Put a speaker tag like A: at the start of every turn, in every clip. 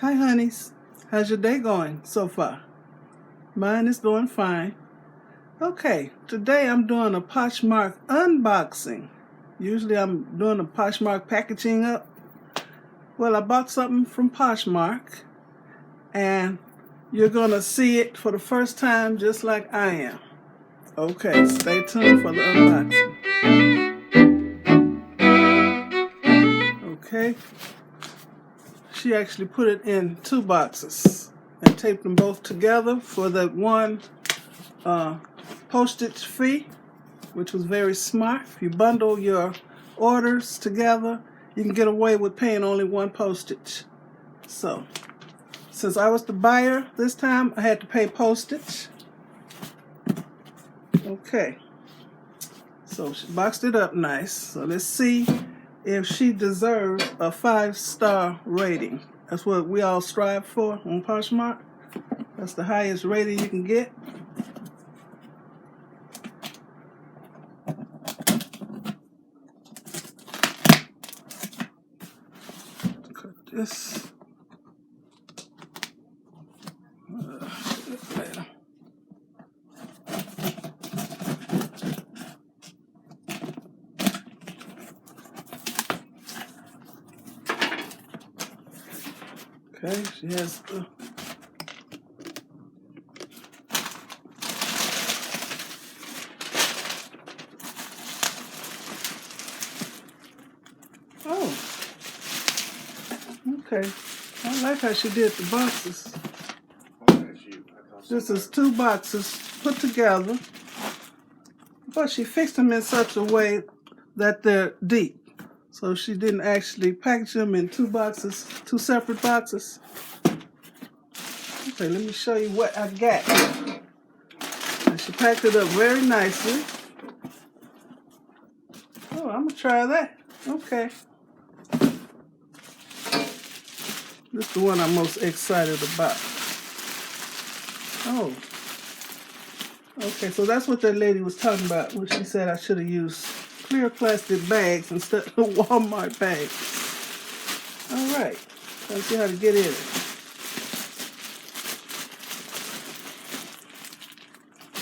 A: Hi, honeys. How's your day going so far? Mine is doing fine. Okay, today I'm doing a PoshMark unboxing. Usually I'm doing a PoshMark packaging up. Well, I bought something from PoshMark, and you're going to see it for the first time just like I am. Okay, stay tuned for the unboxing. Okay, she actually put it in 2 boxes and taped them both together for that one postage fee, which was very smart. If you bundle your orders together, you can get away with paying only 1 postage. So, since I was the buyer this time, I had to pay postage. Okay, so she boxed it up nice. So let's see if she deserves a 5-star rating. That's what we all strive for on PoshMark. That's the highest rating you can get. Cut this. Later. Okay, she has the okay. I like how she did the boxes. This is 2 boxes put together, but she fixed them in such a way that they're deep. So she didn't actually package them in 2 boxes, 2 separate boxes. Okay, let me show you what I got. And she packed it up very nicely. Oh, I'm gonna try that. Okay. This is the one I'm most excited about. Oh. Okay, so that's what that lady was talking about when she said I should have used clear plastic bags instead of Walmart bags. All right, let's see how to get in it.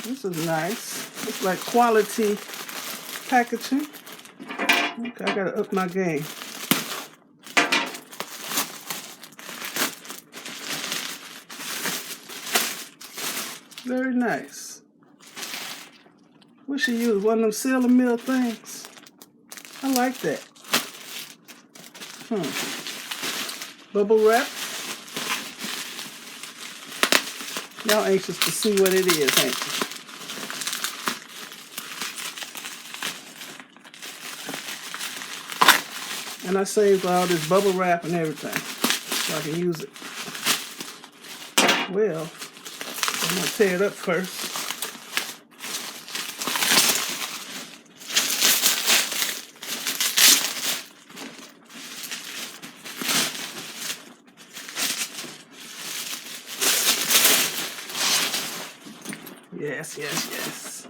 A: This is nice. It's like quality packaging. Okay, I gotta up my game. Very nice. What she used? One of them seal and mill things. I like that. Bubble wrap. Y'all anxious to see what it is, ain't you? And I saved all this bubble wrap and everything so I can use it. Well, I'm gonna tear it up first. Yes, yes, yes.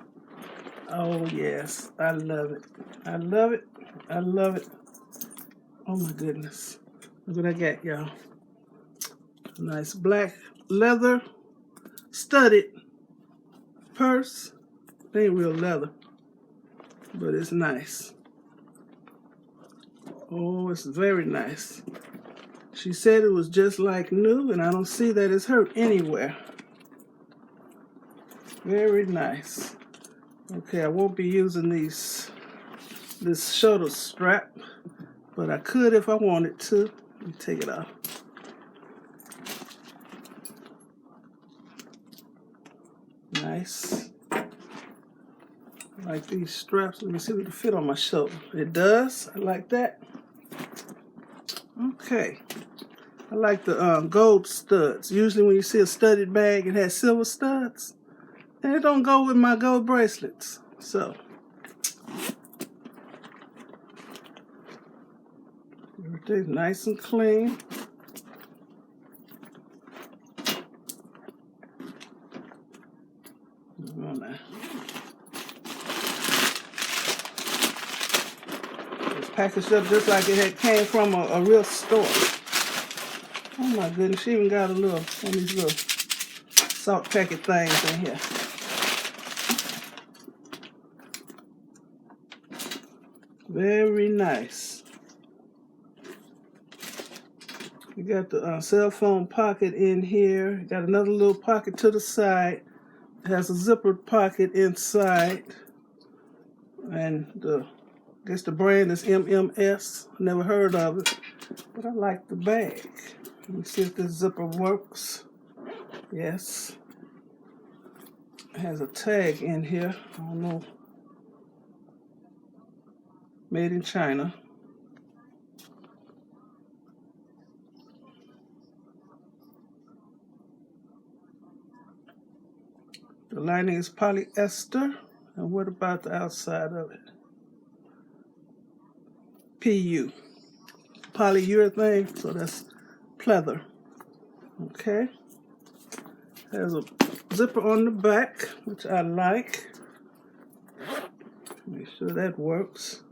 A: Oh, yes. I love it. I love it. I love it. Oh, my goodness. Look what I got, y'all. Nice black leather studded purse. It ain't real leather, but it's nice. Oh, it's very nice. She said it was just like new, and I don't see that it's hurt anywhere. Very nice. Okay, I won't be using this shoulder strap, but I could if I wanted to. Let me take it off. Nice. I like these straps. Let me see if it'll fit on my shoulder. It does. I like that. Okay. I like the gold studs. Usually when you see a studded bag, it has silver studs. And it don't go with my gold bracelets. So, everything's nice and clean. It's packaged up just like it had came from a real store. Oh my goodness, she even got one of these little salt packet things in here. Very nice. You got the cell phone pocket in here. You got another little pocket to the side. It has a zippered pocket inside. And I guess the brand is MMS. Never heard of it. But I like the bag. Let me see if this zipper works. Yes. It has a tag in here. I don't know. Made in China. The lining is polyester. And what about the outside of it? PU. Polyurethane, so that's pleather. Okay. Has a zipper on the back, which I like. Make sure that works.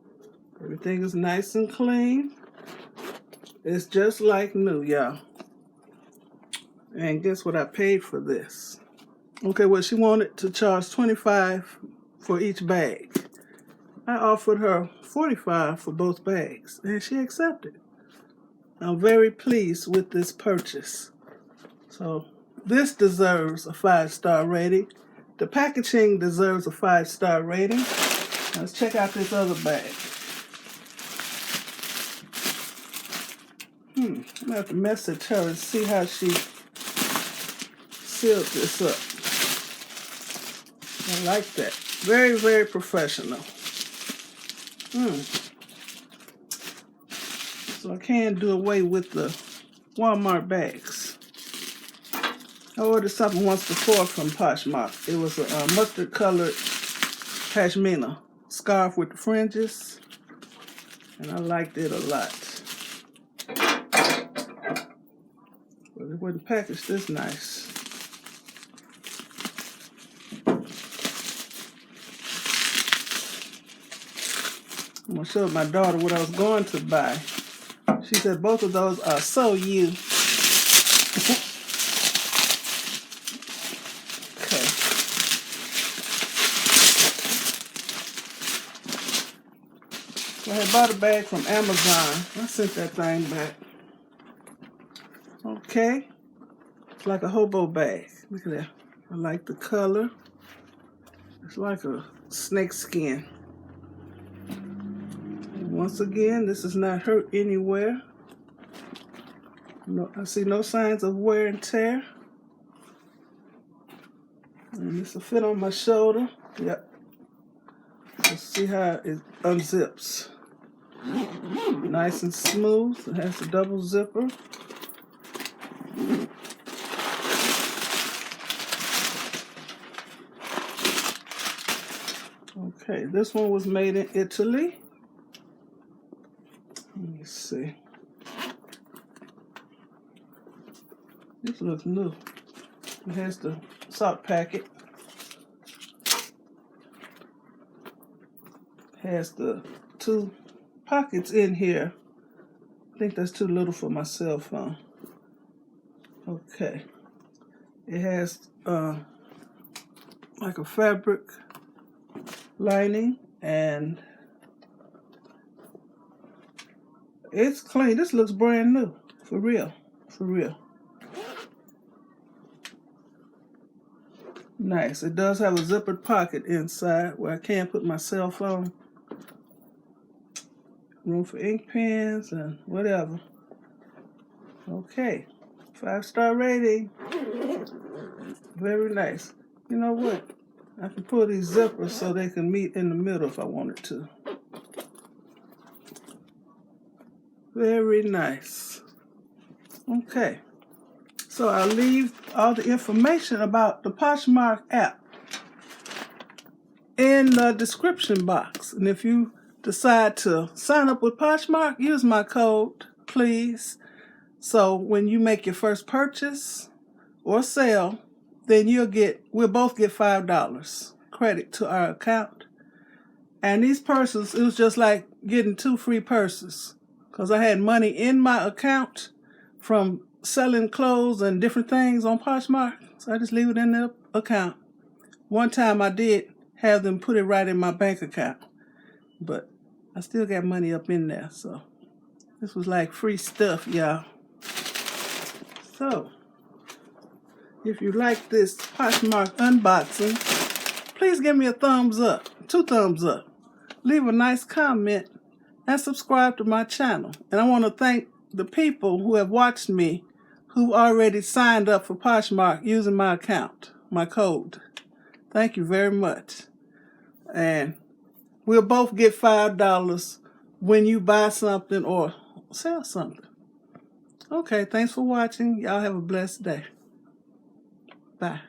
A: Everything is nice and clean. It's just like new, y'all. And guess what I paid for this? Okay, well, she wanted to charge $25 for each bag. I offered her $45 for both bags, and she accepted. I'm very pleased with this purchase. So this deserves a 5-star rating. The packaging deserves a 5-star rating. Let's check out this other bag. I'm gonna have to message her and see how she sealed this up. I like that. Very, very professional. So I can do away with the Walmart bags. I ordered something once before from PoshMark. It was a mustard colored pashmina scarf with the fringes. And I liked it a lot. But it wasn't packaged this nice. I'm going to show my daughter what I was going to buy. She said both of those are so you. Okay. So I had bought a bag from Amazon. I sent that thing back. Okay. It's like a hobo bag. Look at that. I like the color. It's like a snake skin. Once again, this is not hurt anywhere. No, I see no signs of wear and tear. And this will fit on my shoulder. Yep. Let's see how it unzips. Nice and smooth. It has a double zipper. Okay, this one was made in Italy. Let me see. This looks new. It has the salt packet. Has the 2 pockets in here. I think that's too little for my cell phone. Okay. It has like a fabric lining, and it's clean. This looks brand new. For real. For real. Nice. It does have a zippered pocket inside where I can put my cell phone. Room for ink pens and whatever. Okay. 5-star rating. Very nice. You know what? I can pull these zippers so they can meet in the middle if I wanted to. Very nice. Okay. So I'll leave all the information about the PoshMark app in the description box. And if you decide to sign up with PoshMark, use my code, please. So when you make your first purchase or sale, then we'll both get $5 credit to our account. And these purses, it was just like getting 2 free purses, because I had money in my account from selling clothes and different things on PoshMark. So I just leave it in the account. One time I did have them put it right in my bank account, but I still got money up in there. So this was like free stuff, y'all. So if you like this PoshMark unboxing, please give me a thumbs up, 2 thumbs up. Leave a nice comment and subscribe to my channel. And I want to thank the people who have watched me who already signed up for PoshMark using my account, my code. Thank you very much. And we'll both get $5 when you buy something or sell something. Okay, thanks for watching. Y'all have a blessed day. Bye.